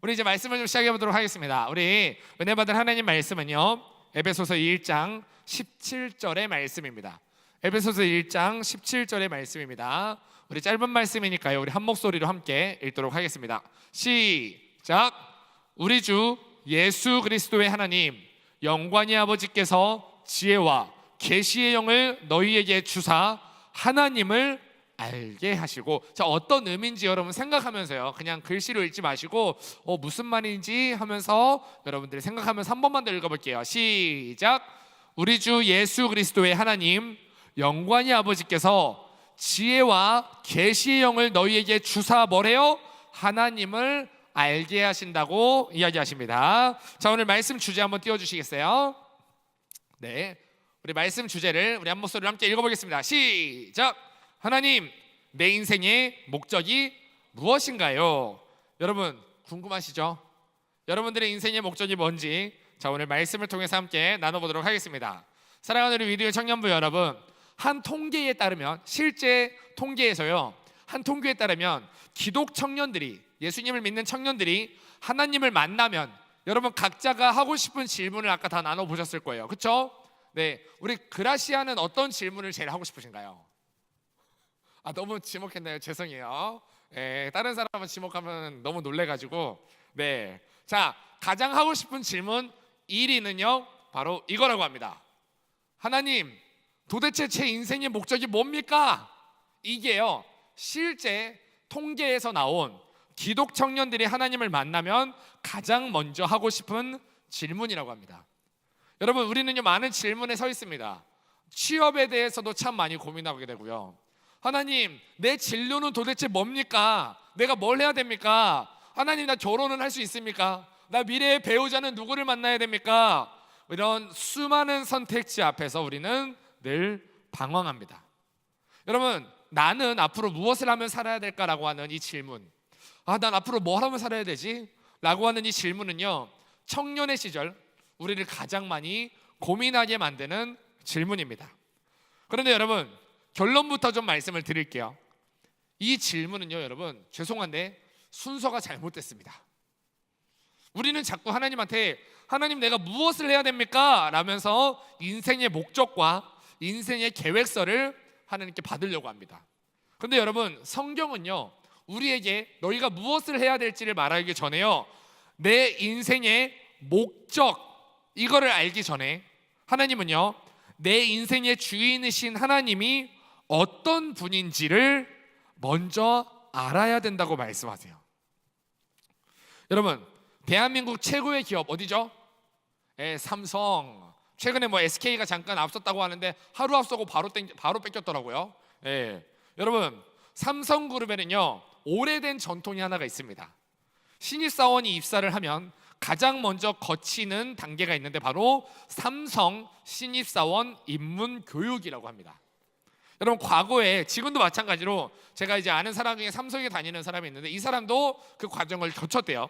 우리 이제 말씀을 좀 시작해 보도록 하겠습니다. 우리 은혜 받은 하나님 말씀은요, 에베소서 1장 17절의 말씀입니다. 에베소서 1장 17절의 말씀입니다. 우리 짧은 말씀이니까요, 우리 한 목소리로 함께 읽도록 하겠습니다. 시작. 우리 주 예수 그리스도의 하나님 영광의 아버지께서 지혜와 계시의 영을 너희에게 주사 하나님을 알게 하시고. 자, 어떤 의미인지 여러분 생각하면서요, 그냥 글씨로 읽지 마시고 무슨 말인지 하면서 여러분들이 생각하면서 한 번만 더 읽어볼게요. 시작. 우리 주 예수 그리스도의 하나님 영광의 아버지께서 지혜와 계시의 영을 너희에게 주사 뭐래요? 하나님을 알게 하신다고 이야기하십니다. 자, 오늘 말씀 주제 한번 띄워주시겠어요? 네, 우리 말씀 주제를 우리 한 목소리로 함께 읽어보겠습니다. 시작. 하나님, 내 인생의 목적이 무엇인가요? 여러분 궁금하시죠? 여러분들의 인생의 목적이 뭔지 자, 오늘 말씀을 통해서 함께 나눠보도록 하겠습니다. 사랑하는 우리 위드의 청년부 여러분, 한 통계에 따르면, 실제 통계에서요, 한 통계에 따르면 기독 청년들이, 예수님을 믿는 청년들이 하나님을 만나면 여러분 각자가 하고 싶은 질문을 아까 다 나눠보셨을 거예요. 그렇죠? 네, 우리 그라시아는 어떤 질문을 제일 하고 싶으신가요? 너무 지목했나요? 죄송해요. 네, 다른 사람은 지목하면 너무 놀래가지고. 네, 자, 가장 하고 싶은 질문 1위는요 바로 이거라고 합니다. 하나님, 도대체 제 인생의 목적이 뭡니까? 이게요, 실제 통계에서 나온 기독 청년들이 하나님을 만나면 가장 먼저 하고 싶은 질문이라고 합니다. 여러분, 우리는요 많은 질문에 서 있습니다. 취업에 대해서도 참 많이 고민하게 되고요. 하나님, 내 진로는 도대체 뭡니까? 내가 뭘 해야 됩니까? 하나님, 나 결혼은 할 수 있습니까? 나 미래의 배우자는 누구를 만나야 됩니까? 이런 수많은 선택지 앞에서 우리는 늘 방황합니다. 여러분, 나는 앞으로 무엇을 하면 살아야 될까라고 하는 이 질문, 난 앞으로 뭘 하면 살아야 되지? 라고 하는 이 질문은요, 청년의 시절 우리를 가장 많이 고민하게 만드는 질문입니다. 그런데 여러분, 결론부터 좀 말씀을 드릴게요. 이 질문은요, 여러분 죄송한데 순서가 잘못됐습니다. 우리는 자꾸 하나님한테 하나님, 내가 무엇을 해야 됩니까? 라면서 인생의 목적과 인생의 계획서를 하나님께 받으려고 합니다. 그런데 여러분, 성경은요 우리에게 너희가 무엇을 해야 될지를 말하기 전에요, 내 인생의 목적, 이거를 알기 전에 하나님은요 내 인생의 주인이신 하나님이 어떤 분인지를 먼저 알아야 된다고 말씀하세요. 여러분, 대한민국 최고의 기업 어디죠? 삼성. 최근에 SK가 잠깐 앞섰다고 하는데 하루 앞서고 바로 뺏겼더라고요. 여러분, 삼성그룹에는요 오래된 전통이 하나가 있습니다. 신입사원이 입사를 하면 가장 먼저 거치는 단계가 있는데 바로 삼성 신입사원 입문 교육이라고 합니다. 여러분, 과거에, 지금도 마찬가지로 제가 이제 아는 사람 중에 삼성에 다니는 사람이 있는데 이 사람도 그 과정을 거쳤대요.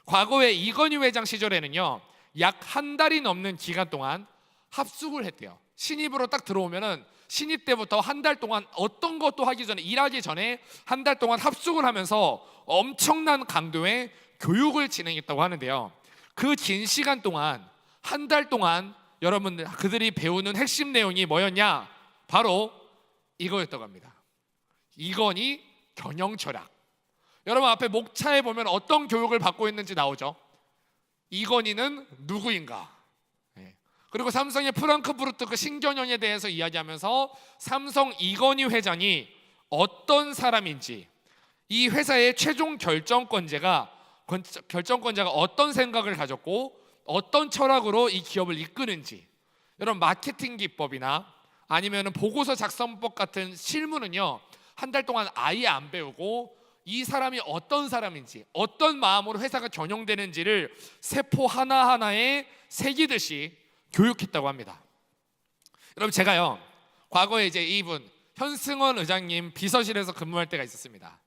과거에 이건희 회장 시절에는요 약 한 달이 넘는 기간 동안 합숙을 했대요. 신입으로 딱 들어오면은 신입 때부터 한 달 동안 어떤 것도 하기 전에, 일하기 전에 한 달 동안 합숙을 하면서 엄청난 강도의 교육을 진행했다고 하는데요, 그 긴 시간 동안, 한 달 동안 여러분들 그들이 배우는 핵심 내용이 뭐였냐? 바로 이거였다고 합니다. 이건희 경영철학. 여러분, 앞에 목차에 보면 어떤 교육을 받고 있는지 나오죠. 이건희는 누구인가? 그리고 삼성의 프랑크푸르트 그 신경영에 대해서 이야기하면서 삼성 이건희 회장이 어떤 사람인지, 이 회사의 최종 결정권자가 어떤 생각을 가졌고 어떤 철학으로 이 기업을 이끄는지, 여러분 마케팅 기법이나 아니면 보고서 작성법 같은 실무는요 한 달 동안 아예 안 배우고 이 사람이 어떤 사람인지, 어떤 마음으로 회사가 경영되는지를 세포 하나하나에 새기듯이 교육했다고 합니다. 여러분, 제가요 과거에 이제 이분 현승원 의장님 비서실에서 근무할 때가 있었습니다.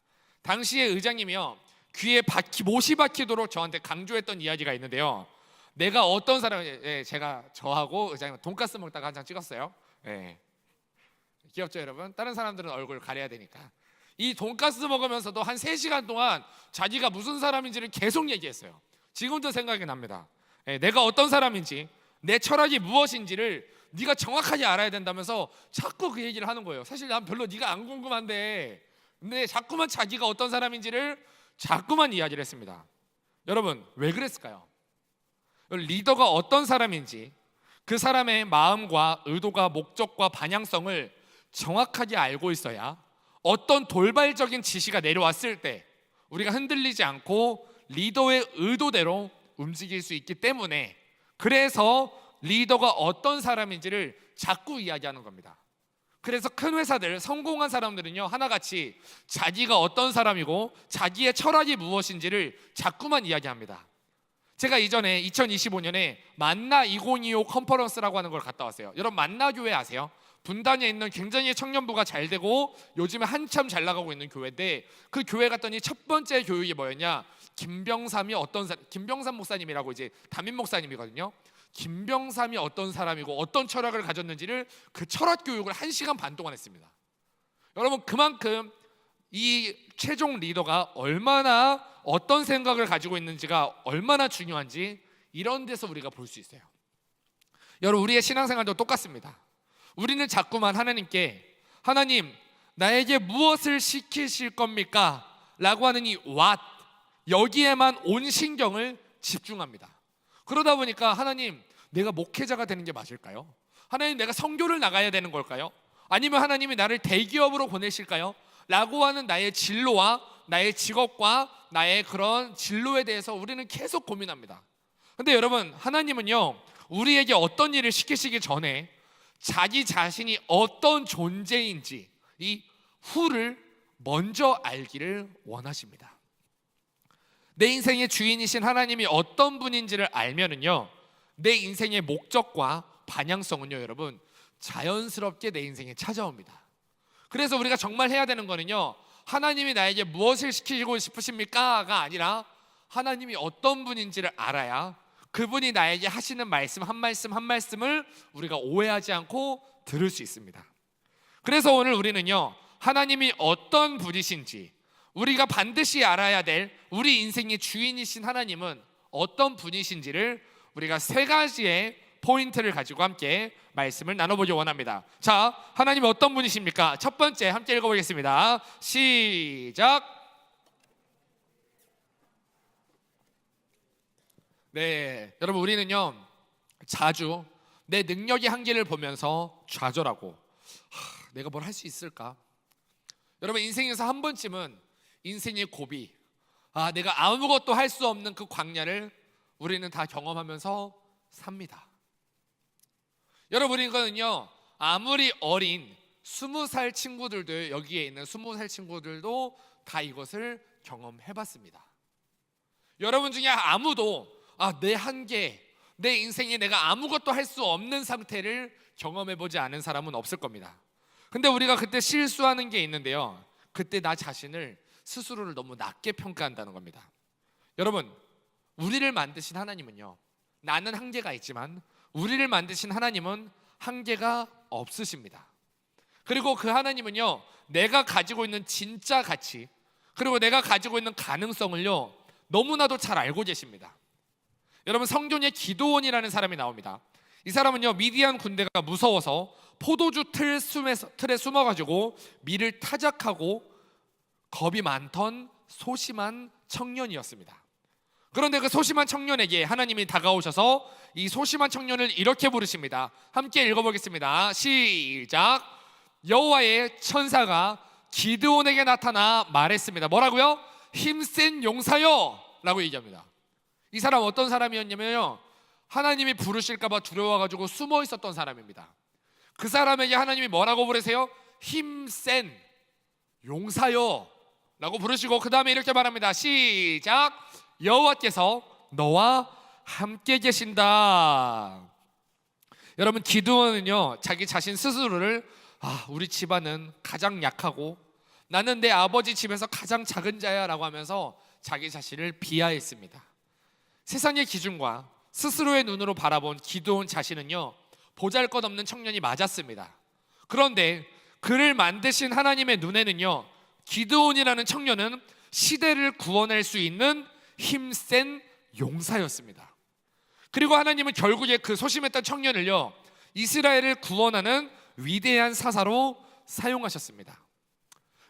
당시에 의장님이요 귀에 못이 박히도록 저한테 강조했던 이야기가 있는데요, 내가 어떤 사람인지, 제가 저하고 의장님 돈가스 먹다가 한 장 찍었어요. 귀엽죠 여러분? 다른 사람들은 얼굴 가려야 되니까. 이 돈가스 먹으면서도 한 3시간 동안 자기가 무슨 사람인지를 계속 얘기했어요. 지금도 생각이 납니다. 내가 어떤 사람인지, 내 철학이 무엇인지를 네가 정확하게 알아야 된다면서 자꾸 그 얘기를 하는 거예요. 사실 난 별로 네가 안 궁금한데, 근데 자꾸만 자기가 어떤 사람인지를 자꾸만 이야기를 했습니다. 여러분, 왜 그랬을까요? 리더가 어떤 사람인지, 그 사람의 마음과 의도가, 목적과 방향성을 정확하게 알고 있어야 어떤 돌발적인 지시가 내려왔을 때 우리가 흔들리지 않고 리더의 의도대로 움직일 수 있기 때문에, 그래서 리더가 어떤 사람인지를 자꾸 이야기하는 겁니다. 그래서 큰 회사들, 성공한 사람들은요, 하나같이 자기가 어떤 사람이고 자기의 철학이 무엇인지를 자꾸만 이야기합니다. 제가 이전에 2025년에 만나 2025 컨퍼런스라고 하는 걸 갔다 왔어요. 여러분, 만나교회 아세요? 분당에 있는 굉장히 청년부가 잘 되고 요즘에 한참 잘 나가고 있는 교회인데, 그 교회 갔더니 첫 번째 교육이 뭐였냐? 김병삼이 김병삼 목사님이라고 이제 담임 목사님이거든요. 김병삼이 어떤 사람이고 어떤 철학을 가졌는지를 그 철학 교육을 1시간 반 동안 했습니다. 여러분, 그만큼 이 최종 리더가 얼마나 어떤 생각을 가지고 있는지가 얼마나 중요한지 이런 데서 우리가 볼 수 있어요. 여러분, 우리의 신앙생활도 똑같습니다. 우리는 자꾸만 하나님께, 하나님 나에게 무엇을 시키실 겁니까? 라고 하는 이 what, 여기에만 온 신경을 집중합니다. 그러다 보니까 하나님, 내가 목회자가 되는 게 맞을까요? 하나님, 내가 선교를 나가야 되는 걸까요? 아니면 하나님이 나를 대기업으로 보내실까요? 라고 하는 나의 진로와 나의 직업과 나의 그런 진로에 대해서 우리는 계속 고민합니다. 근데 여러분, 하나님은요, 우리에게 어떤 일을 시키시기 전에 자기 자신이 어떤 존재인지 이 who를 먼저 알기를 원하십니다. 내 인생의 주인이신 하나님이 어떤 분인지를 알면은요, 내 인생의 목적과 방향성은요, 여러분, 자연스럽게 내 인생에 찾아옵니다. 그래서 우리가 정말 해야 되는 거는요, 하나님이 나에게 무엇을 시키고 싶으십니까?가 아니라 하나님이 어떤 분인지를 알아야 그분이 나에게 하시는 말씀 한 말씀 한 말씀을 우리가 오해하지 않고 들을 수 있습니다. 그래서 오늘 우리는요, 하나님이 어떤 분이신지, 우리가 반드시 알아야 될 우리 인생의 주인이신 하나님은 어떤 분이신지를 우리가 3가지의 포인트를 가지고 함께 말씀을 나눠보기 원합니다. 자, 하나님이 어떤 분이십니까? 첫 번째, 함께 읽어보겠습니다. 시작. 네, 여러분, 우리는요 자주 내 능력의 한계를 보면서 좌절하고, 내가 뭘 할 수 있을까? 여러분, 인생에서 한 번쯤은 인생의 고비, 내가 아무것도 할 수 없는 그 광야를 우리는 다 경험하면서 삽니다. 여러분, 이거는요, 아무리 어린 20살 친구들도, 여기에 있는 20살 친구들도 다 이것을 경험해봤습니다. 여러분 중에 아무도 내 한계, 내 인생에 내가 아무것도 할 수 없는 상태를 경험해보지 않은 사람은 없을 겁니다. 근데 우리가 그때 실수하는 게 있는데요, 그때 나 자신을, 스스로를 너무 낮게 평가한다는 겁니다. 여러분, 우리를 만드신 하나님은요, 나는 한계가 있지만 우리를 만드신 하나님은 한계가 없으십니다. 그리고 그 하나님은요, 내가 가지고 있는 진짜 가치, 그리고 내가 가지고 있는 가능성을요, 너무나도 잘 알고 계십니다. 여러분, 성경에 기드온이라는 사람이 나옵니다. 이 사람은요, 미디안 군대가 무서워서 포도주 틀에 숨어가지고 밀을 타작하고 겁이 많던 소심한 청년이었습니다. 그런데 그 소심한 청년에게 하나님이 다가오셔서 이 소심한 청년을 이렇게 부르십니다. 함께 읽어보겠습니다. 시작. 여호와의 천사가 기드온에게 나타나 말했습니다. 뭐라고요? 힘센 용사여 라고 얘기합니다. 이 사람 어떤 사람이었냐면요, 하나님이 부르실까봐 두려워가지고 숨어 있었던 사람입니다. 그 사람에게 하나님이 뭐라고 부르세요? 힘센 용사여 라고 부르시고, 그 다음에 이렇게 말합니다. 시작. 여호와께서 너와 함께 계신다. 여러분, 기드온은요, 자기 자신 스스로를 우리 집안은 가장 약하고 나는 내 아버지 집에서 가장 작은 자야 라고 하면서 자기 자신을 비하했습니다. 세상의 기준과 스스로의 눈으로 바라본 기드온 자신은요, 보잘것없는 청년이 맞았습니다. 그런데 그를 만드신 하나님의 눈에는요, 기드온이라는 청년은 시대를 구원할 수 있는 힘센 용사였습니다. 그리고 하나님은 결국에 그 소심했던 청년을요, 이스라엘을 구원하는 위대한 사사로 사용하셨습니다.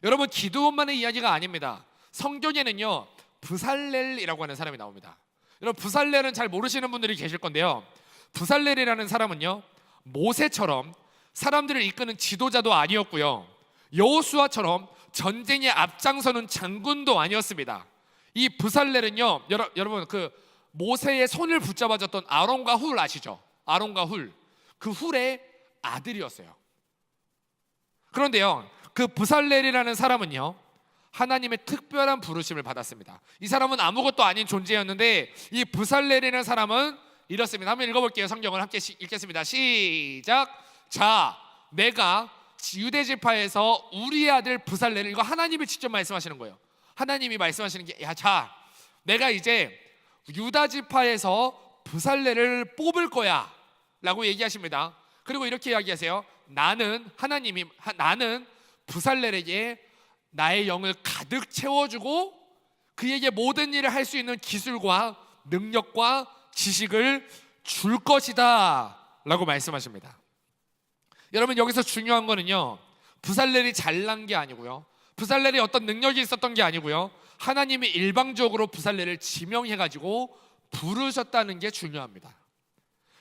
여러분, 기드온만의 이야기가 아닙니다. 성경에는요, 브살렐이라고 하는 사람이 나옵니다. 여러분, 브살렐은 잘 모르시는 분들이 계실 건데요, 브살렐이라는 사람은요, 모세처럼 사람들을 이끄는 지도자도 아니었고요, 여호수아처럼 전쟁에 앞장서는 장군도 아니었습니다. 이 브살렐은요, 여러분, 그 모세의 손을 붙잡아줬던 아론과 훌 아시죠? 아론과 훌, 그 훌의 아들이었어요. 그런데요, 그 브살렐이라는 사람은요, 하나님의 특별한 부르심을 받았습니다. 이 사람은 아무것도 아닌 존재였는데, 이 브살렐이라는 사람은 이렇습니다. 한번 읽어볼게요. 성경을 함께 읽겠습니다. 시작. 자, 내가 유대 지파에서 우리의 아들 브살렐을, 이거 하나님이 직접 말씀하시는 거예요. 하나님이 말씀하시는 게, 자, 내가 이제 유다 지파에서 브살렐을 뽑을 거야 라고 얘기하십니다. 그리고 이렇게 이야기하세요. 나는 브살렐에게 나의 영을 가득 채워주고 그에게 모든 일을 할 수 있는 기술과 능력과 지식을 줄 것이다 라고 말씀하십니다. 여러분, 여기서 중요한 거는요, 브살렐이 잘난 게 아니고요, 브살렐이 어떤 능력이 있었던 게 아니고요, 하나님이 일방적으로 브살렐을 지명해가지고 부르셨다는 게 중요합니다.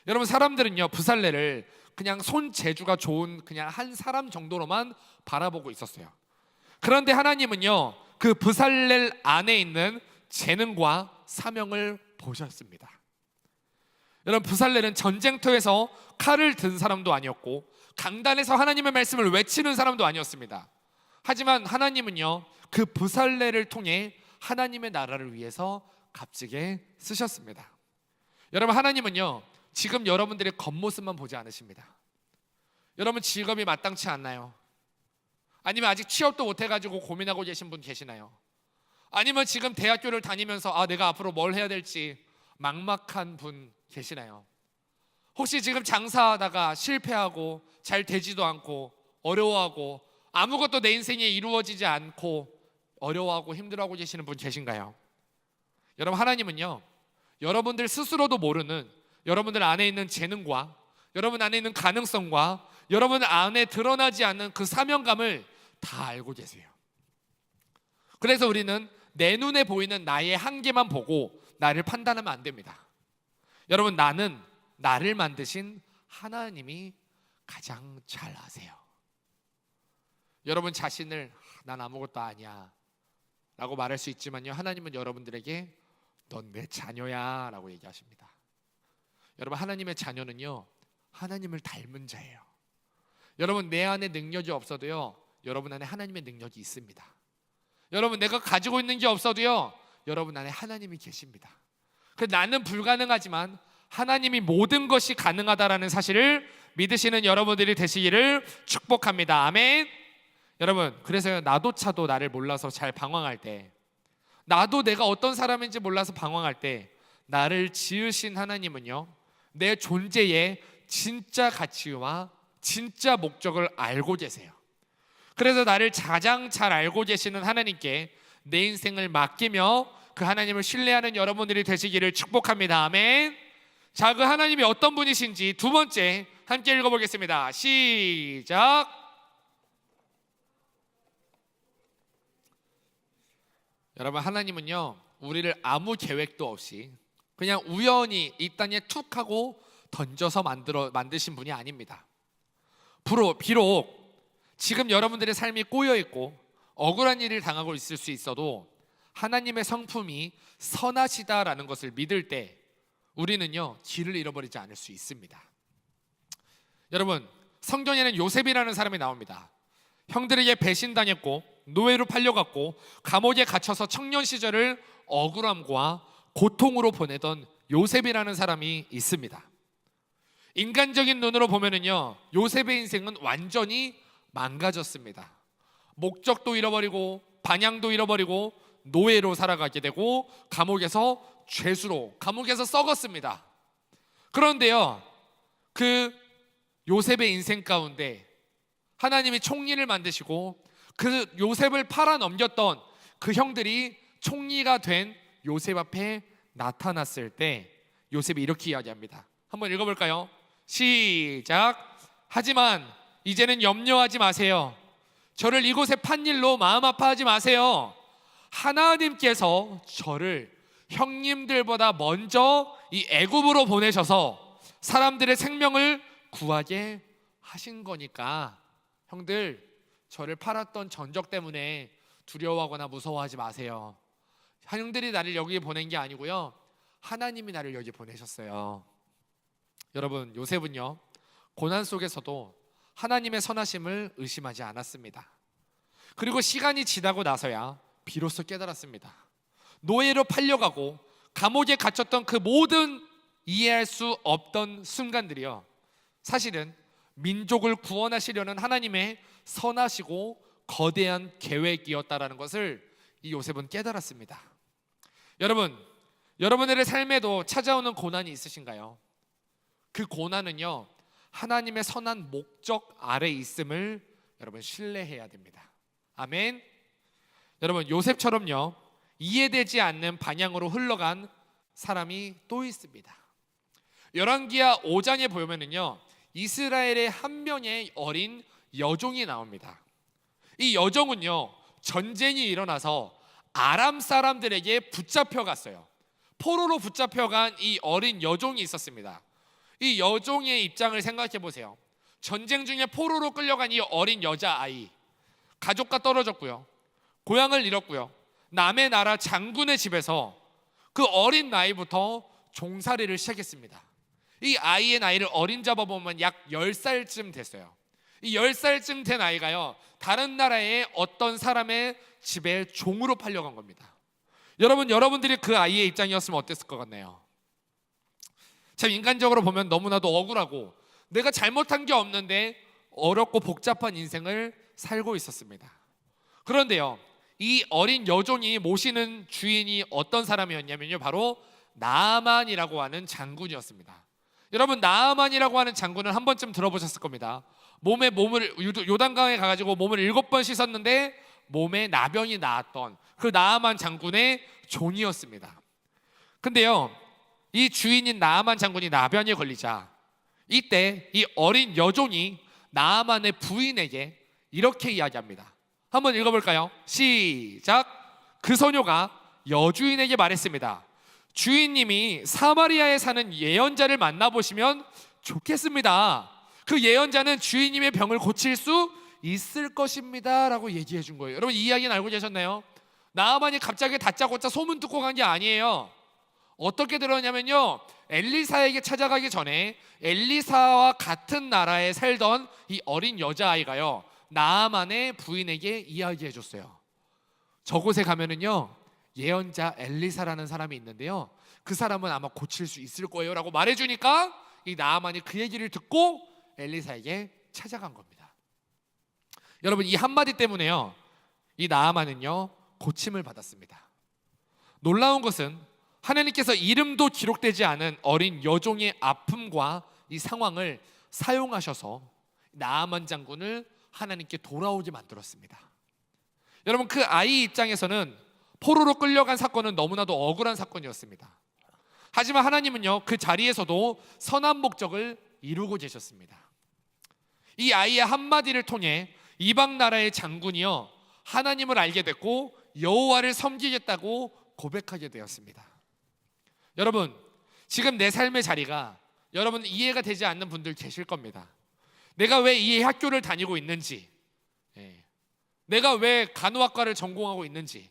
여러분, 사람들은요, 브살렐을 그냥 손재주가 좋은 그냥 한 사람 정도로만 바라보고 있었어요. 그런데 하나님은요, 그 브살렐 안에 있는 재능과 사명을 보셨습니다. 여러분, 브살렐은 전쟁터에서 칼을 든 사람도 아니었고 강단에서 하나님의 말씀을 외치는 사람도 아니었습니다. 하지만 하나님은요, 그 브살렐을 통해 하나님의 나라를 위해서 값지게 쓰셨습니다. 여러분, 하나님은요, 지금 여러분들의 겉모습만 보지 않으십니다. 여러분, 직업이 마땅치 않나요? 아니면 아직 취업도 못 해가지고 고민하고 계신 분 계시나요? 아니면 지금 대학교를 다니면서 내가 앞으로 뭘 해야 될지 막막한 분 계시나요? 혹시 지금 장사하다가 실패하고 잘 되지도 않고 어려워하고 아무것도 내 인생에 이루어지지 않고 어려워하고 힘들어하고 계시는 분 계신가요? 여러분, 하나님은요, 여러분들 스스로도 모르는 여러분들 안에 있는 재능과 여러분 안에 있는 가능성과 여러분 안에 드러나지 않는 그 사명감을 다 알고 계세요. 그래서 우리는 내 눈에 보이는 나의 한계만 보고 나를 판단하면 안 됩니다. 여러분, 나를 만드신 하나님이 가장 잘 아세요. 여러분 자신을 난 아무것도 아니야 라고 말할 수 있지만요, 하나님은 여러분들에게 넌 내 자녀야 라고 얘기하십니다. 여러분, 하나님의 자녀는요, 하나님을 닮은 자예요. 여러분, 내 안에 능력이 없어도요, 여러분 안에 하나님의 능력이 있습니다. 여러분, 내가 가지고 있는 게 없어도요, 여러분 안에 하나님이 계십니다. 나는 불가능하지만 하나님이 모든 것이 가능하다라는 사실을 믿으시는 여러분들이 되시기를 축복합니다. 아멘. 여러분, 그래서 나도차도 나를 몰라서 잘 방황할 때, 나도 내가 어떤 사람인지 몰라서 방황할 때, 나를 지으신 하나님은요, 내 존재의 진짜 가치와 진짜 목적을 알고 계세요. 그래서 나를 가장 잘 알고 계시는 하나님께 내 인생을 맡기며 그 하나님을 신뢰하는 여러분들이 되시기를 축복합니다. 아멘. 자, 그 하나님이 어떤 분이신지 두 번째 함께 읽어보겠습니다. 시작. 여러분, 하나님은요, 우리를 아무 계획도 없이 그냥 우연히 이 땅에 툭 하고 던져서 만드신 분이 아닙니다. 비록 지금 여러분들의 삶이 꼬여있고 억울한 일을 당하고 있을 수 있어도 하나님의 성품이 선하시다라는 것을 믿을 때 우리는요, 길을 잃어버리지 않을 수 있습니다. 여러분, 성경에는 요셉이라는 사람이 나옵니다. 형들에게 배신당했고 노예로 팔려갔고 감옥에 갇혀서 청년 시절을 억울함과 고통으로 보내던 요셉이라는 사람이 있습니다. 인간적인 눈으로 보면은요, 요셉의 인생은 완전히 망가졌습니다. 목적도 잃어버리고 방향도 잃어버리고 노예로 살아가게 되고 감옥에서 죄수로 감옥에서 썩었습니다. 그런데요, 그 요셉의 인생 가운데 하나님이 총리를 만드시고 그 요셉을 팔아 넘겼던 그 형들이 총리가 된 요셉 앞에 나타났을 때 요셉이 이렇게 이야기합니다. 한번 읽어볼까요? 시작. 하지만 이제는 염려하지 마세요. 저를 이곳에 판 일로 마음 아파하지 마세요. 하나님께서 저를 형님들보다 먼저 이 애굽으로 보내셔서 사람들의 생명을 구하게 하신 거니까 형들, 저를 팔았던 전적 때문에 두려워하거나 무서워하지 마세요. 형들이 나를 여기 보낸 게 아니고요, 하나님이 나를 여기 보내셨어요. 여러분, 요셉은요 고난 속에서도 하나님의 선하심을 의심하지 않았습니다. 그리고 시간이 지나고 나서야 비로소 깨달았습니다. 노예로 팔려가고 감옥에 갇혔던 그 모든 이해할 수 없던 순간들이요, 사실은 민족을 구원하시려는 하나님의 선하시고 거대한 계획이었다라는 것을 이 요셉은 깨달았습니다. 여러분, 여러분들의 삶에도 찾아오는 고난이 있으신가요? 그 고난은요 하나님의 선한 목적 아래 있음을 여러분 신뢰해야 됩니다. 아멘. 여러분, 요셉처럼요 이해되지 않는 방향으로 흘러간 사람이 또 있습니다. 열왕기하 5장에 보면은요 이스라엘의 한 명의 어린 여종이 나옵니다. 이 여종은요 전쟁이 일어나서 아람 사람들에게 붙잡혀 갔어요. 포로로 붙잡혀간 이 어린 여종이 있었습니다. 이 여종의 입장을 생각해 보세요. 전쟁 중에 포로로 끌려간 이 어린 여자아이, 가족과 떨어졌고요, 고향을 잃었고요, 남의 나라 장군의 집에서 그 어린 나이부터 종살이를 시작했습니다. 이 아이의 나이를 어린 잡아보면 약 10살쯤 됐어요. 이 10살쯤 된 아이가요 다른 나라의 어떤 사람의 집에 종으로 팔려간 겁니다. 여러분, 여러분들이 그 아이의 입장이었으면 어땠을 것 같나요? 참 인간적으로 보면 너무나도 억울하고 내가 잘못한 게 없는데 어렵고 복잡한 인생을 살고 있었습니다. 그런데요 이 어린 여종이 모시는 주인이 어떤 사람이었냐면요 바로 나아만이라고 하는 장군이었습니다. 여러분, 나아만이라고 하는 장군을 한 번쯤 들어보셨을 겁니다. 몸을 요단강에 가가지고 몸을 7번 씻었는데 몸에 나병이 나았던 그 나아만 장군의 종이었습니다. 근데요 이 주인인 나아만 장군이 나병에 걸리자 이때 이 어린 여종이 나아만의 부인에게 이렇게 이야기합니다. 한번 읽어볼까요? 시작. 그 소녀가 여주인에게 말했습니다. 주인님이 사마리아에 사는 예언자를 만나보시면 좋겠습니다. 그 예언자는 주인님의 병을 고칠 수 있을 것입니다 라고 얘기해 준 거예요. 여러분, 이 이야기는 알고 계셨나요? 나아만이 갑자기 다짜고짜 소문 듣고 간 게 아니에요. 어떻게 들었냐면요 엘리사에게 찾아가기 전에 엘리사와 같은 나라에 살던 이 어린 여자아이가요 나아만의 부인에게 이야기해 줬어요. 저곳에 가면은요 예언자 엘리사라는 사람이 있는데요 그 사람은 아마 고칠 수 있을 거예요 라고 말해주니까 이 나아만이 그 얘기를 듣고 엘리사에게 찾아간 겁니다. 여러분, 이 한마디 때문에요 이 나아만은요 고침을 받았습니다. 놀라운 것은 하나님께서 이름도 기록되지 않은 어린 여종의 아픔과 이 상황을 사용하셔서 나아만 장군을 하나님께 돌아오게 만들었습니다. 여러분, 그 아이 입장에서는 포로로 끌려간 사건은 너무나도 억울한 사건이었습니다. 하지만 하나님은요 그 자리에서도 선한 목적을 이루고 계셨습니다. 이 아이의 한마디를 통해 이방 나라의 장군이요 하나님을 알게 됐고 여호와를 섬기겠다고 고백하게 되었습니다. 여러분, 지금 내 삶의 자리가 여러분 이해가 되지 않는 분들 계실 겁니다. 내가 왜 이 학교를 다니고 있는지, 내가 왜 간호학과를 전공하고 있는지,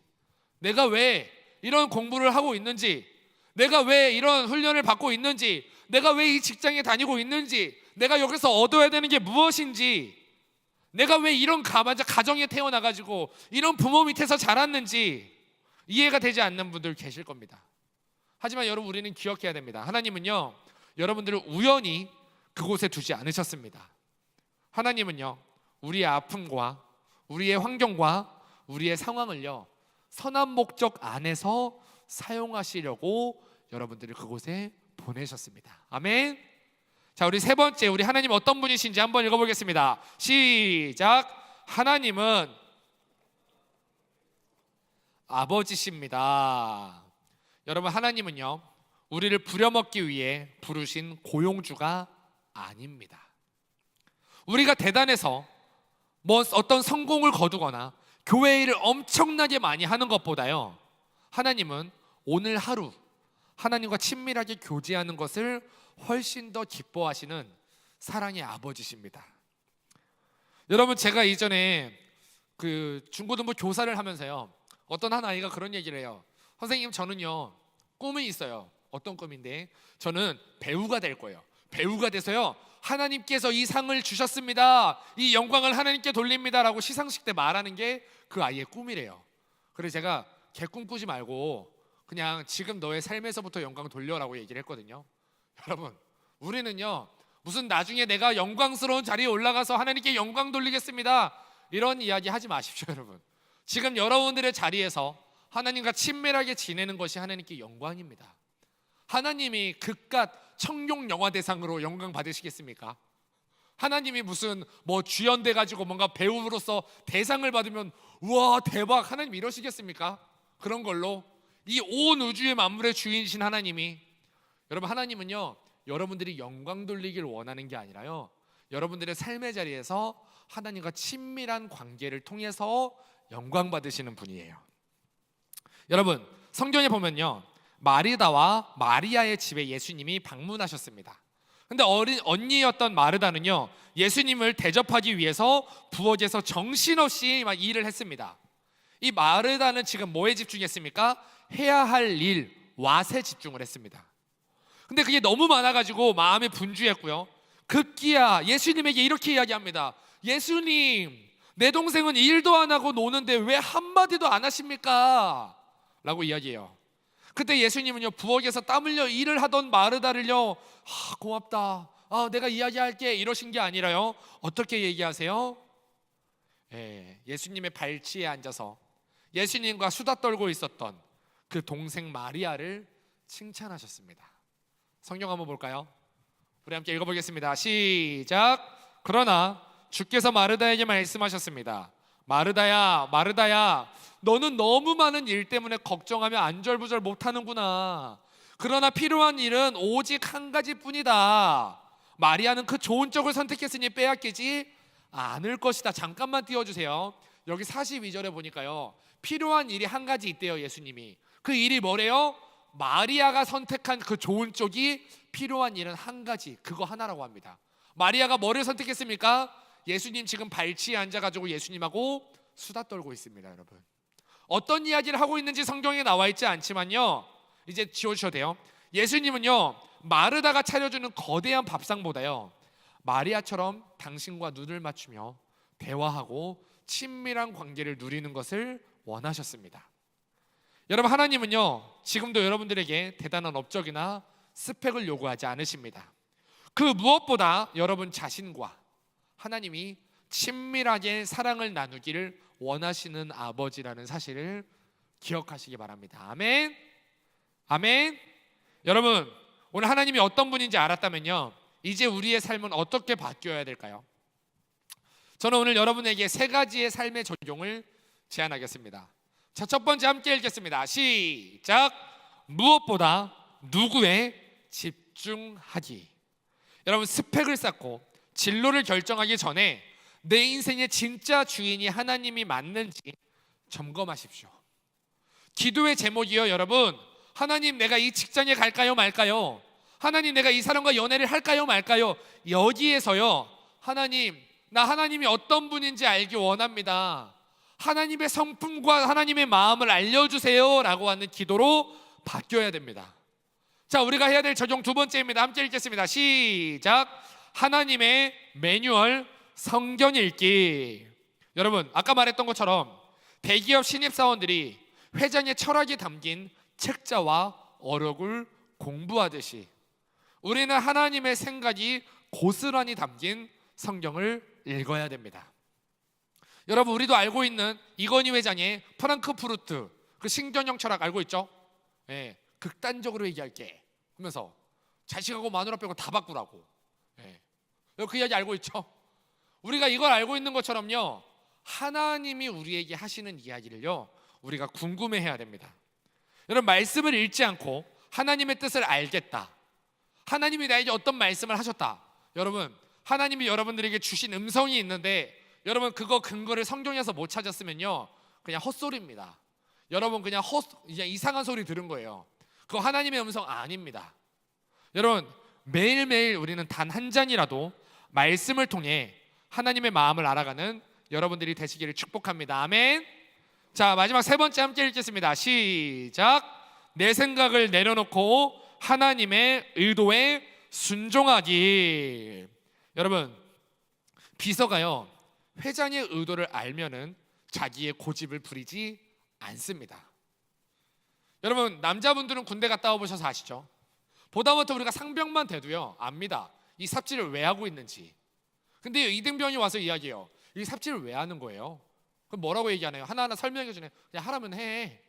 내가 왜 이런 공부를 하고 있는지, 내가 왜 이런 훈련을 받고 있는지, 내가 왜 이 직장에 다니고 있는지, 내가 여기서 얻어야 되는 게 무엇인지, 내가 왜 이런 가정에 태어나가지고 이런 부모 밑에서 자랐는지 이해가 되지 않는 분들 계실 겁니다. 하지만 여러분, 우리는 기억해야 됩니다. 하나님은요 여러분들을 우연히 그곳에 두지 않으셨습니다. 하나님은요 우리의 아픔과 우리의 환경과 우리의 상황을요 선한 목적 안에서 사용하시려고 여러분들을 그곳에 보내셨습니다. 아멘. 자, 우리 세 번째, 우리 하나님 어떤 분이신지 한번 읽어보겠습니다. 시작. 하나님은 아버지십니다. 여러분, 하나님은요, 우리를 부려먹기 위해 부르신 고용주가 아닙니다. 우리가 대단해서 뭐 어떤 성공을 거두거나 교회 일을 엄청나게 많이 하는 것보다요, 하나님은 오늘 하루 하나님과 친밀하게 교제하는 것을 훨씬 더 기뻐하시는 사랑의 아버지십니다. 여러분, 제가 이전에 그 중고등부 교사를 하면서요, 어떤 한 아이가 그런 얘기를 해요. 선생님, 저는요 꿈이 있어요. 어떤 꿈인데, 저는 배우가 될 거예요. 배우가 돼서요, 하나님께서 이 상을 주셨습니다, 이 영광을 하나님께 돌립니다 라고 시상식 때 말하는 게 그 아이의 꿈이래요. 그래서 제가 걔 꿈꾸지 말고 그냥 지금 너의 삶에서부터 영광 돌려라고 얘기를 했거든요. 여러분, 우리는요 무슨 나중에 내가 영광스러운 자리에 올라가서 하나님께 영광 돌리겠습니다 이런 이야기 하지 마십시오. 여러분, 지금 여러분들의 자리에서 하나님과 친밀하게 지내는 것이 하나님께 영광입니다. 하나님이 그깟 청룡 영화 대상으로 영광 받으시겠습니까? 하나님이 무슨 뭐 주연 돼가지고 뭔가 배우로서 대상을 받으면 우와 대박, 하나님 이러시겠습니까? 그런 걸로 이 온 우주의 만물의 주인이신 하나님이, 여러분, 하나님은요 여러분들이 영광 돌리기를 원하는 게 아니라요, 여러분들의 삶의 자리에서 하나님과 친밀한 관계를 통해서 영광 받으시는 분이에요. 여러분, 성경에 보면요, 마르다와 마리아의 집에 예수님이 방문하셨습니다. 근데 언니였던 마르다는요, 예수님을 대접하기 위해서 부엌에서 정신없이 막 일을 했습니다. 이 마르다는 지금 뭐에 집중했습니까? 해야 할 일, 왓에 집중을 했습니다. 근데 그게 너무 많아가지고 마음에 분주했고요, 급기야 예수님에게 이렇게 이야기합니다. 예수님, 내 동생은 일도 안 하고 노는데 왜 한마디도 안 하십니까? 라고 이야기해요. 그때 예수님은요 부엌에서 땀 흘려 일을 하던 마르다를요, 고맙다, 내가 이야기할게 이러신 게 아니라요, 어떻게 얘기하세요? 예수님의 발치에 앉아서 예수님과 수다 떨고 있었던 그 동생 마리아를 칭찬하셨습니다. 성경 한번 볼까요? 우리 함께 읽어보겠습니다. 시작. 그러나 주께서 마르다에게 말씀하셨습니다. 마르다야, 마르다야, 너는 너무 많은 일 때문에 걱정하며 안절부절 못하는구나. 그러나 필요한 일은 오직 한 가지뿐이다. 마리아는 그 좋은 쪽을 선택했으니 빼앗기지 않을 것이다. 잠깐만 띄워주세요. 여기 42절에 보니까요, 필요한 일이 한 가지 있대요. 예수님이 그 일이 뭐래요? 마리아가 선택한 그 좋은 쪽이 필요한 일은 한 가지, 그거 하나라고 합니다. 마리아가 뭐를 선택했습니까? 예수님 지금 발치에 앉아가지고 예수님하고 수다 떨고 있습니다. 여러분, 어떤 이야기를 하고 있는지 성경에 나와 있지 않지만요, 이제 지워주셔도 돼요. 예수님은요 마르다가 차려주는 거대한 밥상보다요, 마리아처럼 당신과 눈을 맞추며 대화하고 친밀한 관계를 누리는 것을 원하셨습니다. 여러분, 하나님은요 지금도 여러분들에게 대단한 업적이나 스펙을 요구하지 않으십니다. 그 무엇보다 여러분 자신과 하나님이 친밀하게 사랑을 나누기를 원하시는 아버지라는 사실을 기억하시기 바랍니다. 아멘. 아멘. 여러분, 오늘 하나님이 어떤 분인지 알았다면요, 이제 우리의 삶은 어떻게 바뀌어야 될까요? 저는 오늘 여러분에게 세 가지의 삶의 적용을 제안하겠습니다. 자, 첫 번째 함께 읽겠습니다. 시작. 무엇보다 누구에 집중하기. 여러분, 스펙을 쌓고 진로를 결정하기 전에 내 인생의 진짜 주인이 하나님이 맞는지 점검하십시오. 기도의 제목이요, 여러분, 하나님, 내가 이 직장에 갈까요 말까요? 하나님, 내가 이 사람과 연애를 할까요 말까요? 여기에서요, 하나님, 나 하나님이 어떤 분인지 알기 원합니다. 하나님의 성품과 하나님의 마음을 알려주세요 라고 하는 기도로 바뀌어야 됩니다. 자, 우리가 해야 될 적용 두 번째입니다. 함께 읽겠습니다. 시작. 하나님의 매뉴얼 성경 읽기. 여러분, 아까 말했던 것처럼 대기업 신입사원들이 회장의 철학이 담긴 책자와 어록을 공부하듯이 우리는 하나님의 생각이 고스란히 담긴 성경을 읽어야 됩니다. 여러분, 우리도 알고 있는 이건희 회장의 프랑크푸르트 그 신경영 철학 알고 있죠? 극단적으로 얘기할게 하면서 자식하고 마누라 빼고 다 바꾸라고. 그 이야기 알고 있죠? 우리가 이걸 알고 있는 것처럼요, 하나님이 우리에게 하시는 이야기를요, 우리가 궁금해해야 됩니다. 여러분, 말씀을 읽지 않고 하나님의 뜻을 알겠다, 하나님이 나에게 어떤 말씀을 하셨다, 여러분, 하나님이 여러분들에게 주신 음성이 있는데 여러분 그거 근거를 성경에서 못 찾았으면요 그냥 헛소리입니다. 여러분 그냥 이상한 소리 들은 거예요. 그거 하나님의 음성 아닙니다. 여러분, 매일매일 우리는 단 한 잔이라도 말씀을 통해 하나님의 마음을 알아가는 여러분들이 되시기를 축복합니다. 아멘. 자, 마지막 세 번째 함께 읽겠습니다. 시작. 내 생각을 내려놓고 하나님의 의도에 순종하기. 여러분, 비서가요 회장의 의도를 알면은 자기의 고집을 부리지 않습니다. 여러분, 남자분들은 군대 갔다 와보셔서 아시죠? 보다부터 우리가 상병만 돼도요 압니다, 이 삽질을 왜 하고 있는지. 근데 이등병이 와서 이야기해요. 이 삽질을 왜 하는 거예요? 그럼 뭐라고 얘기하나요? 하나하나 설명해 주네. 그냥 하라면 해,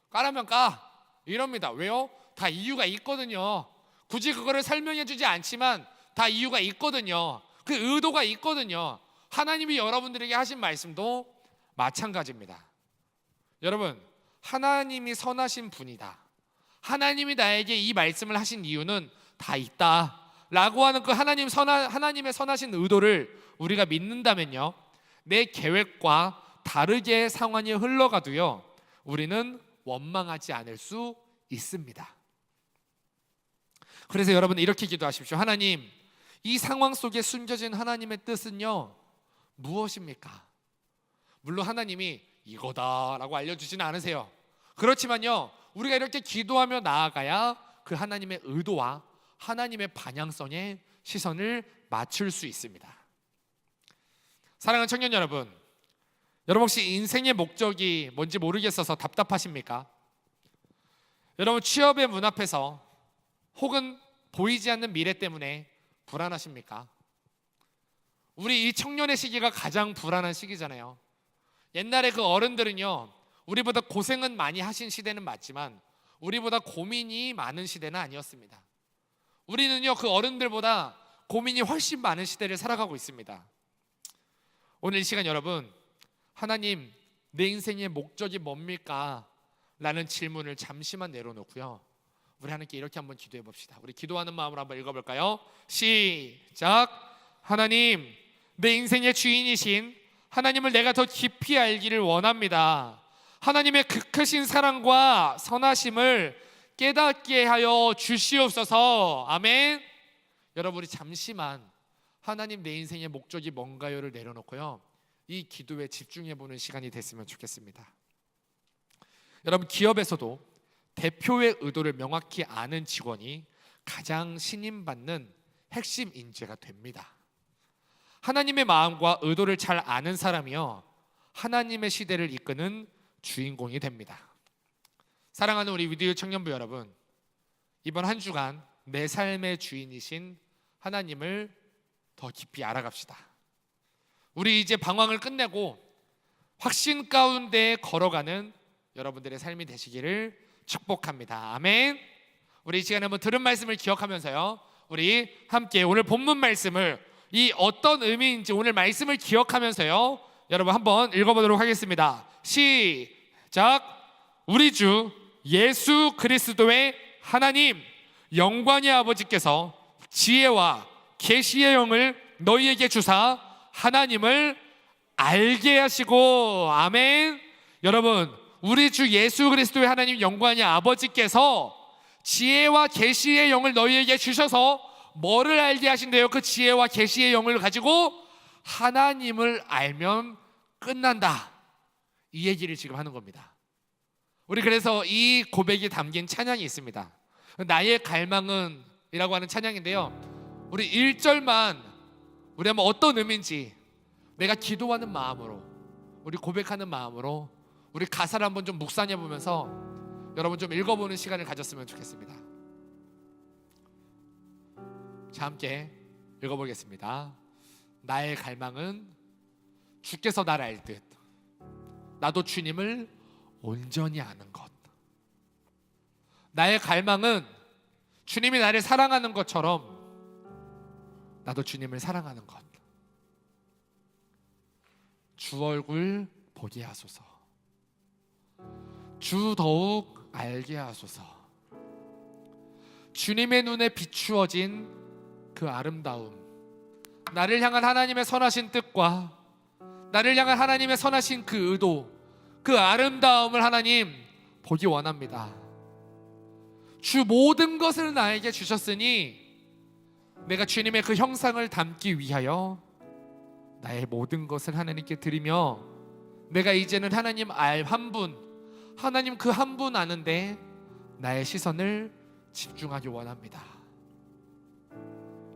까라면 까, 이럽니다. 왜요? 다 이유가 있거든요. 굳이 그거를 설명해 주지 않지만 다 이유가 있거든요. 그 의도가 있거든요. 하나님이 여러분들에게 하신 말씀도 마찬가지입니다. 여러분, 하나님이 선하신 분이다, 하나님이 나에게 이 말씀을 하신 이유는 다 있다 라고 하는 그 하나님의 선하신 의도를 우리가 믿는다면요 내 계획과 다르게 상황이 흘러가도요 우리는 원망하지 않을 수 있습니다. 그래서 여러분 이렇게 기도하십시오. 하나님, 이 상황 속에 숨겨진 하나님의 뜻은요 무엇입니까? 물론 하나님이 이거다라고 알려주지는 않으세요. 그렇지만요 우리가 이렇게 기도하며 나아가야 그 하나님의 의도와 하나님의 방향성에 시선을 맞출 수 있습니다. 사랑하는 청년 여러분, 여러분 혹시 인생의 목적이 뭔지 모르겠어서 답답하십니까? 여러분, 취업의 문 앞에서 혹은 보이지 않는 미래 때문에 불안하십니까? 우리 이 청년의 시기가 가장 불안한 시기잖아요. 옛날에 그 어른들은요 우리보다 고생은 많이 하신 시대는 맞지만 우리보다 고민이 많은 시대는 아니었습니다. 우리는요 그 어른들보다 고민이 훨씬 많은 시대를 살아가고 있습니다. 오늘 이 시간 여러분, 하나님, 내 인생의 목적이 뭡니까? 라는 질문을 잠시만 내려놓고요 우리 하나님께 이렇게 한번 기도해 봅시다. 우리 기도하는 마음으로 한번 읽어볼까요? 시작. 하나님, 내 인생의 주인이신 하나님을 내가 더 깊이 알기를 원합니다. 하나님의 극크신 사랑과 선하심을 깨닫게 하여 주시옵소서. 아멘. 여러분, 우리 잠시만 하나님, 내 인생의 목적이 뭔가요를 내려놓고요 이 기도에 집중해보는 시간이 됐으면 좋겠습니다. 여러분, 기업에서도 대표의 의도를 명확히 아는 직원이 가장 신임받는 핵심 인재가 됩니다. 하나님의 마음과 의도를 잘 아는 사람이요 하나님의 시대를 이끄는 주인공이 됩니다. 사랑하는 우리 위디오 청년부 여러분, 이번 한 주간 내 삶의 주인이신 하나님을 더 깊이 알아갑시다. 우리 이제 방황을 끝내고 확신 가운데 걸어가는 여러분들의 삶이 되시기를 축복합니다. 아멘. 우리 이 시간에 한번 들은 말씀을 기억하면서요 우리 함께 오늘 본문 말씀을, 이 어떤 의미인지 오늘 말씀을 기억하면서요 여러분 한번 읽어보도록 하겠습니다. 시작. 우리 주 예수 그리스도의 하나님 영광의 아버지께서 지혜와 계시의 영을 너희에게 주사 하나님을 알게 하시고. 아멘. 여러분, 우리 주 예수 그리스도의 하나님 영광의 아버지께서 지혜와 계시의 영을 너희에게 주셔서 뭐를 알게 하신대요? 그 지혜와 계시의 영을 가지고 하나님을 알면 끝난다, 이 얘기를 지금 하는 겁니다. 우리 그래서 이 고백이 담긴 찬양이 있습니다. 나의 갈망은 이라고 하는 찬양인데요 우리 1절만 우리 한번 어떤 의미인지 내가 기도하는 마음으로, 우리 고백하는 마음으로 우리 가사를 한번 좀 묵상해 보면서 여러분 좀 읽어보는 시간을 가졌으면 좋겠습니다. 자, 함께 읽어보겠습니다. 나의 갈망은 주께서 나를 알듯 나도 주님을 온전히 아는 것. 나의 갈망은 주님이 나를 사랑하는 것처럼 나도 주님을 사랑하는 것. 주 얼굴 보게 하소서. 주 더욱 알게 하소서. 주님의 눈에 비추어진 그 아름다움, 나를 향한 하나님의 선하신 뜻과 나를 향한 하나님의 선하신 그 의도, 그 아름다움을 하나님 보기 원합니다. 주 모든 것을 나에게 주셨으니 내가 주님의 그 형상을 담기 위하여 나의 모든 것을 하나님께 드리며, 내가 이제는 하나님 한 분, 하나님 그 한 분 아는데 나의 시선을 집중하기 원합니다.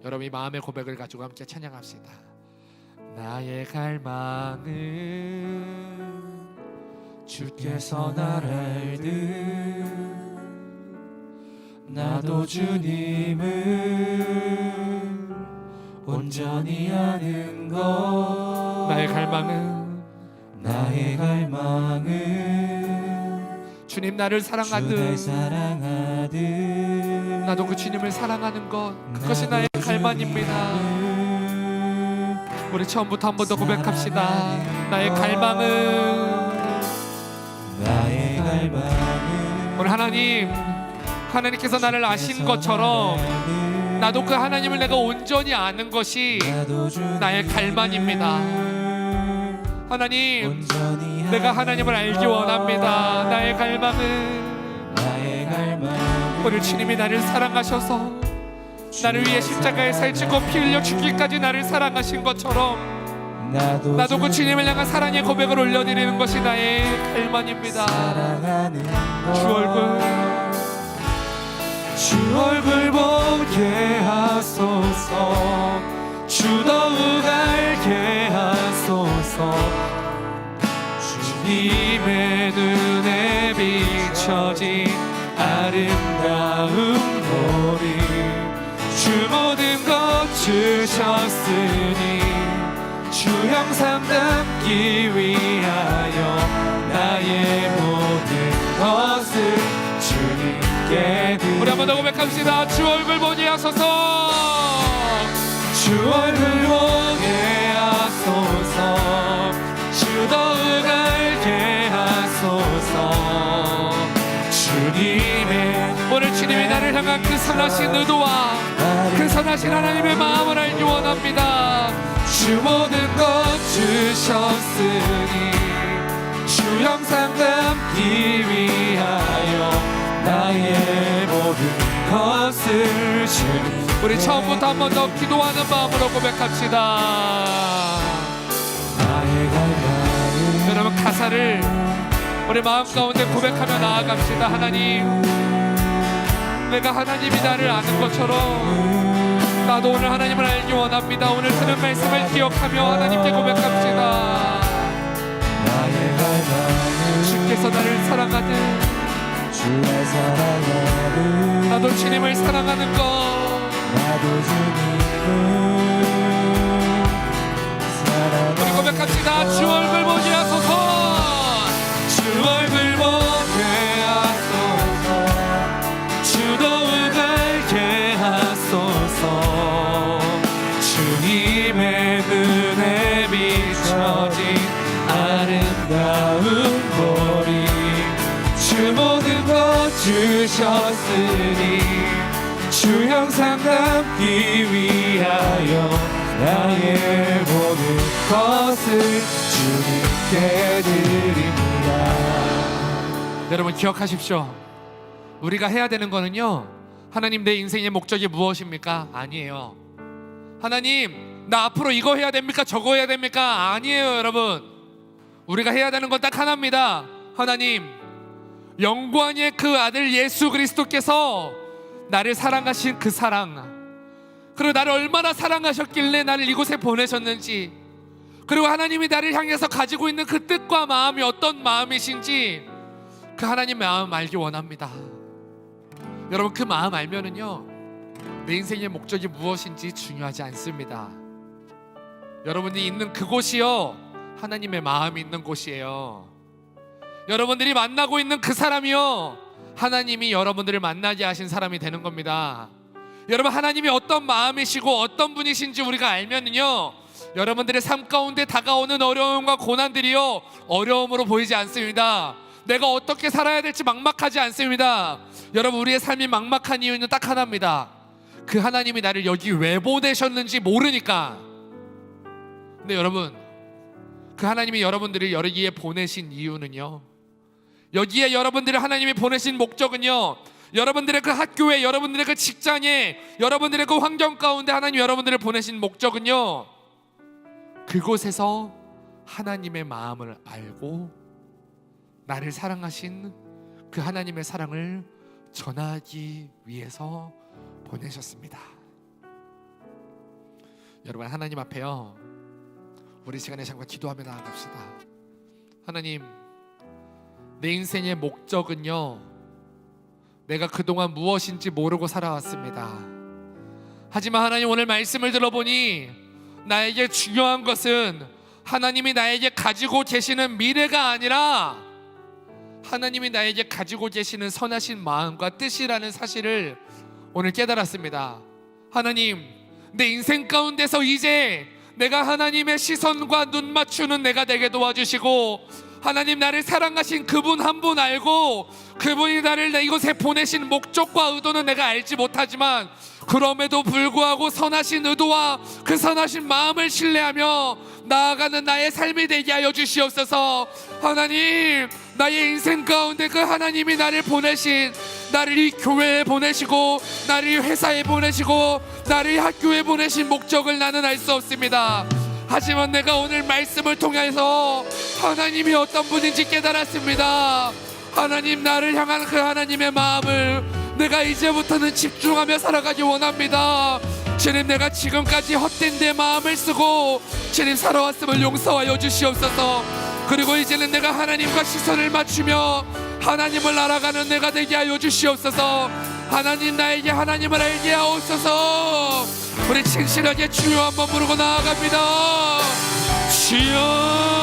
여러분이 마음의 고백을 가지고 함께 찬양합시다. 나의 갈망은 주께서 날 알듯 나도 주님을 온전히 아는 것. 나의 갈망은 주님 나를 사랑하듯 나도 그 주님을 사랑하는 것, 그것이 나의 갈망입니다. 우리 처음부터 한 번 더 고백합시다. 나의 갈망은 오늘 하나님께서 나를 아신 것처럼 나도 그 하나님을 내가 온전히 아는 것이 나의 갈망입니다. 하나님, 내가 하나님을 알기 원합니다. 나의 갈망은 오늘 주님이 나를 사랑하셔서 나를 위해 십자가에 살찌고 피 흘려 죽기까지 나를 사랑하신 것처럼 나도 그 주님을 향한 사랑의 고백을 올려드리는 것이 나의 갈망입니다. 주 얼굴 보게 하소서. 주 더욱 알게 하소서. 주님의 눈에 비춰진 아름다운 보리. 주 모든 것 주셨으니 주 형상 담기 위하여 나의 모든 것을 주님께 드립니다. 우리 한번 더 고백합시다. 주 얼굴 보게 하소서. 주 얼굴 보게 하소서. 주 더욱 알게 하소서. 주님의 오늘 주님이 나를 향한 그 선하신 의도와 그 선하신 하나님의 마음을 알기 원합니다. 주 모든 것 주셨으니 주 형상 담기 위하여 나의 모든 것을 주님. 우리 처음부터 한 번 더 기도하는 마음으로 고백합시다. 나의 갈망은 여러분, 가사를 우리 마음 가운데 고백하며 나아갑시다. 하나님, 내가 하나님이 나를 아는 것처럼 나도 오늘 하나님을 알기 원합니다. 오늘 들은 말씀을 기억하며 하나님께 고백합시다. 나의 갈망은 주께서 나를 사랑하듯 주의 사랑하는 나도 주님을 사랑하는 것. 나도 주님을 우리 사랑하는 고백합시다. 주 얼굴 보게 하소서. 주 얼굴 보게 하소서. 주 더욱 알게 하소서. 주님의 눈에 비춰진 아름다운 보리. 주 모든 것 주셨으니 주 형상 담기 위하여 나의 모든 것을 주님께 드립니다. 여러분, 기억하십시오. 우리가 해야 되는 거는요, 하나님, 내 인생의 목적이 무엇입니까? 아니에요. 하나님, 나 앞으로 이거 해야 됩니까? 저거 해야 됩니까? 아니에요. 여러분, 우리가 해야 되는 건 딱 하나입니다. 하나님, 영광의 그 아들 예수 그리스도께서 나를 사랑하신 그 사랑, 그리고 나를 얼마나 사랑하셨길래 나를 이곳에 보내셨는지, 그리고 하나님이 나를 향해서 가지고 있는 그 뜻과 마음이 어떤 마음이신지 그 하나님의 마음 알기 원합니다. 여러분, 그 마음 알면은요, 내 인생의 목적이 무엇인지 중요하지 않습니다. 여러분이 있는 그곳이요, 하나님의 마음이 있는 곳이에요. 여러분들이 만나고 있는 그 사람이요, 하나님이 여러분들을 만나게 하신 사람이 되는 겁니다. 여러분, 하나님이 어떤 마음이시고 어떤 분이신지 우리가 알면은요, 여러분들의 삶 가운데 다가오는 어려움과 고난들이요, 어려움으로 보이지 않습니다. 내가 어떻게 살아야 될지 막막하지 않습니다. 여러분, 우리의 삶이 막막한 이유는 딱 하나입니다. 그 하나님이 나를 여기 왜 보내셨는지 모르니까. 근데 여러분, 그 하나님이 여러분들을 여기에 보내신 이유는요, 여기에 여러분들을 하나님이 보내신 목적은요, 여러분들의 그 학교에, 여러분들의 그 직장에, 여러분들의 그 환경 가운데 하나님 여러분들을 보내신 목적은요, 그곳에서 하나님의 마음을 알고 나를 사랑하신 그 하나님의 사랑을 전하기 위해서 보내셨습니다. 여러분, 하나님 앞에요, 우리 시간에 잠깐 기도하며 나아갑시다. 하나님, 내 인생의 목적은요, 내가 그동안 무엇인지 모르고 살아왔습니다. 하지만 하나님, 오늘 말씀을 들어보니 나에게 중요한 것은 하나님이 나에게 가지고 계시는 미래가 아니라 하나님이 나에게 가지고 계시는 선하신 마음과 뜻이라는 사실을 오늘 깨달았습니다. 하나님, 내 인생 가운데서 이제 내가 하나님의 시선과 눈 맞추는 내가 되게 도와주시고, 하나님, 나를 사랑하신 그분 한 분 알고 그분이 나를 이곳에 보내신 목적과 의도는 내가 알지 못하지만 그럼에도 불구하고 선하신 의도와 그 선하신 마음을 신뢰하며 나아가는 나의 삶이 되게 하여 주시옵소서. 하나님, 나의 인생 가운데 그 하나님이 나를 보내신, 나를 이 교회에 보내시고 나를 이 회사에 보내시고 나를 이 학교에 보내신 목적을 나는 알 수 없습니다. 하지만 내가 오늘 말씀을 통해서 하나님이 어떤 분인지 깨달았습니다. 하나님, 나를 향한 그 하나님의 마음을 내가 이제부터는 집중하며 살아가기 원합니다. 주님, 내가 지금까지 헛된 내 마음을 쓰고 주님 살아왔음을 용서하여 주시옵소서. 그리고 이제는 내가 하나님과 시선을 맞추며 하나님을 알아가는 내가 되게 하여 주시옵소서. 하나님, 나에게 하나님을 알게 하옵소서. 우리 진실하게 주여 한번 부르고 나아갑니다. 주여.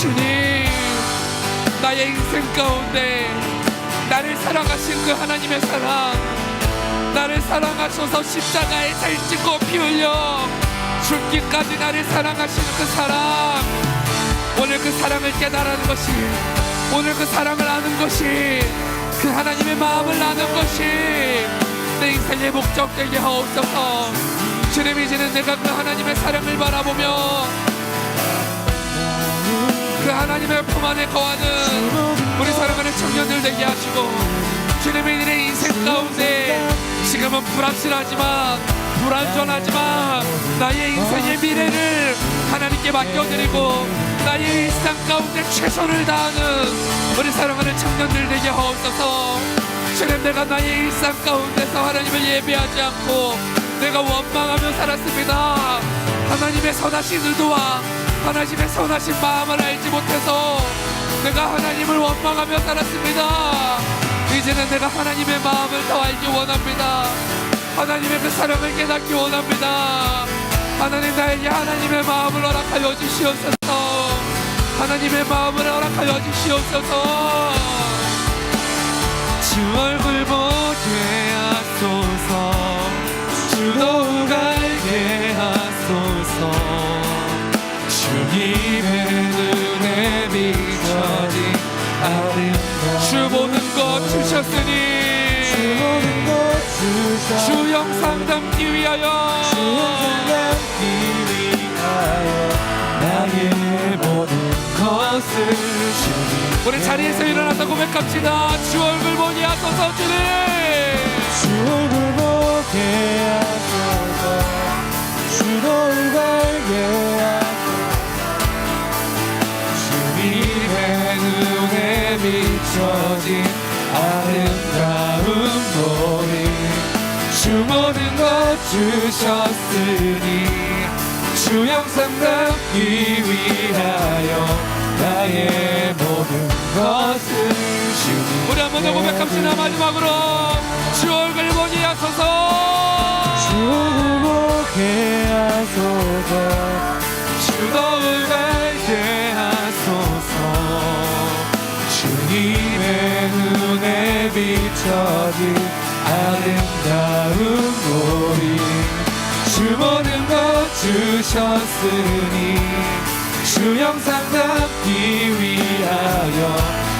주님, 나의 인생 가운데 나를 사랑하신 그 하나님의 사랑, 나를 사랑하셔서 십자가에 살찌고 피 흘려 죽기까지 나를 사랑하시는 그 사랑, 오늘 그 사랑을 깨달아는 것이, 오늘 그 사랑을 아는 것이, 그 하나님의 마음을 아는 것이 내 인생의 목적 되게 하옵소서. 주님, 이제는 내가 그 하나님의 사랑을 바라보며 그 하나님의 품 안에 거하는 우리 사랑하는 청년들 되게 하시고, 주님의 내 인생 가운데 지금은 불확실하지만 불안전하지만 나의 인생의 미래를 하나님께 맡겨드리고 나의 일상 가운데 최선을 다하는 우리 사랑하는 청년들 되게 하옵소서. 주님, 내가 나의 일상 가운데서 하나님을 예배하지 않고 내가 원망하며 살았습니다. 하나님의 선하신 의도와 하나님의 선하신 마음을 알지 못해서 내가 하나님을 원망하며 살았습니다. 이제는 내가 하나님의 마음을 더 알기 원합니다. 하나님의 그 사랑을 깨닫기 원합니다. 하나님, 나에게 하나님의 마음을 허락하여 주시옵소서. 하나님의 마음을 허락하여 주시옵소서. 주 얼굴 보게 하소서. 주 더욱 알게 하소서. 주님의 눈에 비춰진 아름다운 주 모든 것 주셨으니 주 영상 담기 위하여 나의 모든 것을 주님. 우리 자리에서 일어나서 고백합시다. 주 얼굴 보게 하소서. 주님, 주 얼굴 보게 하소서. 주 더욱 알게 하소서. 주님의 눈에 비춰진 아름다운 보리. 주 모든 것 주셨으니 주 영상 담기 위하여 나의 모든 것을 주님. 우리 한번 더 고백합시다. 마지막으로 주 얼굴 보게 하소서. 주 얼굴 보게 하소서. 주 더욱 알게 하소서. 주님의 눈에 비춰진 아름다운 보리. 주 모든 것 주셨으니 주 영상 담기 위하여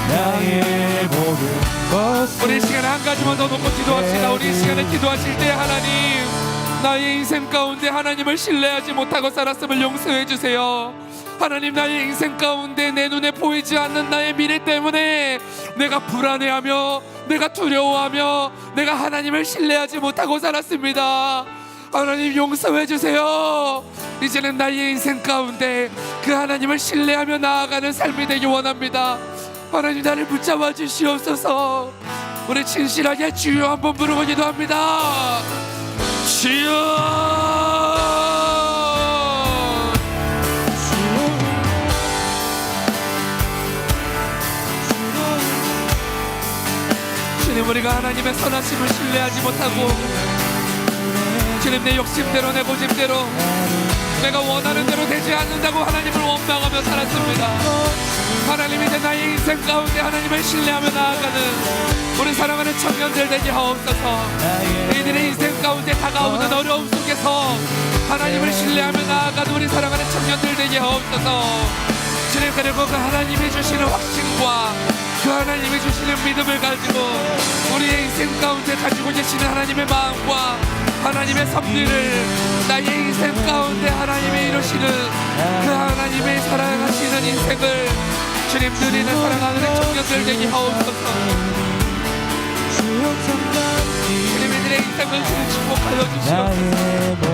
나의 모든 것을. 우리 시간에 한 가지만 더 놓고 기도합시다. 우리 시간에 기도하실 때 하나님, 나의 인생 가운데 하나님을 신뢰하지 못하고 살았음을 용서해 주세요. 하나님, 나의 인생 가운데 내 눈에 보이지 않는 나의 미래 때문에 내가 불안해하며 내가 두려워하며 내가 하나님을 신뢰하지 못하고 살았습니다. 하나님, 용서해 주세요. 이제는 나의 인생 가운데 그 하나님을 신뢰하며 나아가는 삶이 되기 원합니다. 하나님, 나를 붙잡아 주시옵소서. 우리 진실하게 주여 한번 부르고 기도합니다. 주여. 주님, 우리가 하나님의 선하심을 신뢰하지 못하고 주님, 내 욕심대로 내 고집대로 내가 원하는 대로 되지 않는다고 하나님을 원망하며 살았습니다. 하나님, 이제 나의 인생 가운데 하나님을 신뢰하며 나아가는 우리 사랑하는 청년들 되게 하옵소서. 이들의 인생 가운데 다가오는 어려움 속에서 하나님을 신뢰하며 나아가는 우리 사랑하는 청년들 되게 하옵소서. 주님, 그리고 그 하나님이 주시는 확신과 그 하나님이 주시는 믿음을 가지고 우리의 인생 가운데 가지고 계시는 하나님의 마음과 하나님의 섭리를 나의 인생 가운데 하나님이 이루시는 그 하나님의 사랑하시는 인생을 주님 누리는 사랑하는 청년들 되게 하옵소서. 주님, 이들의 인생을 주님 축복하여 주시옵소서.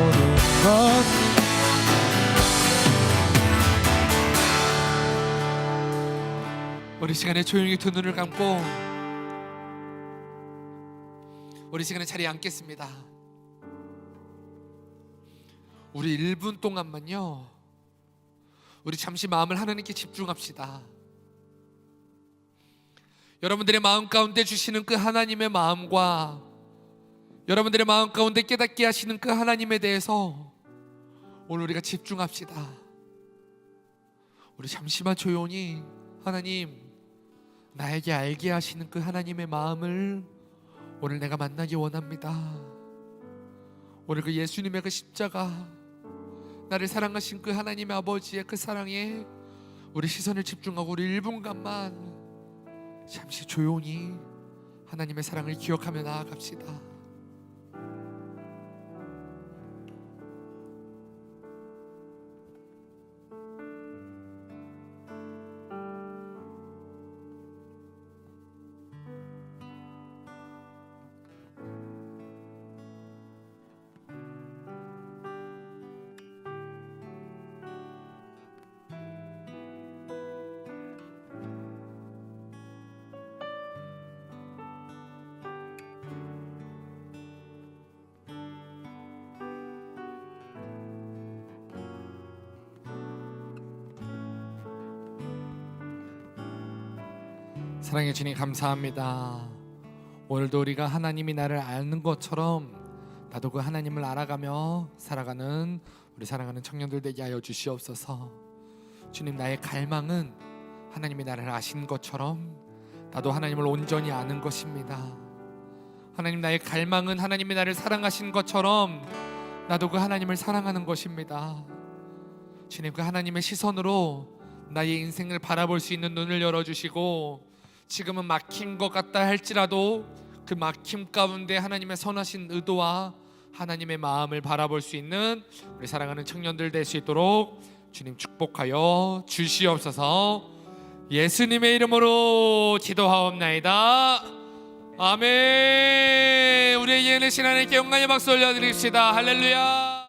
우리 시간에 조용히 두 눈을 감고 우리 시간에 자리에 앉겠습니다. 우리 1분 동안만요, 우리 잠시 마음을 하나님께 집중합시다. 여러분들의 마음 가운데 주시는 그 하나님의 마음과 여러분들의 마음 가운데 깨닫게 하시는 그 하나님에 대해서 오늘 우리가 집중합시다. 우리 잠시만 조용히 하나님, 나에게 알게 하시는 그 하나님의 마음을 오늘 내가 만나기 원합니다. 오늘 그 예수님의 그 십자가, 나를 사랑하신 그 하나님의 아버지의 그 사랑에 우리 시선을 집중하고 우리 1분간만 잠시 조용히 하나님의 사랑을 기억하며 나아갑시다. 사랑해 주님, 감사합니다. 오늘도 우리가 하나님이 나를 아는 것처럼 나도 그 하나님을 알아가며 살아가는 우리 사랑하는 청년들 되게 하여 주시옵소서. 주님, 나의 갈망은 하나님이 나를 아신 것처럼 나도 하나님을 온전히 아는 것입니다. 하나님, 나의 갈망은 하나님이 나를 사랑하신 것처럼 나도 그 하나님을 사랑하는 것입니다. 주님, 그 하나님의 시선으로 나의 인생을 바라볼 수 있는 눈을 열어주시고, 지금은 막힌 것 같다 할지라도 그 막힘 가운데 하나님의 선하신 의도와 하나님의 마음을 바라볼 수 있는 우리 사랑하는 청년들 될 수 있도록 주님 축복하여 주시옵소서. 예수님의 이름으로 기도하옵나이다. 아멘. 우리의 예는 신하님께 영광의 박수 올려드립시다. 할렐루야.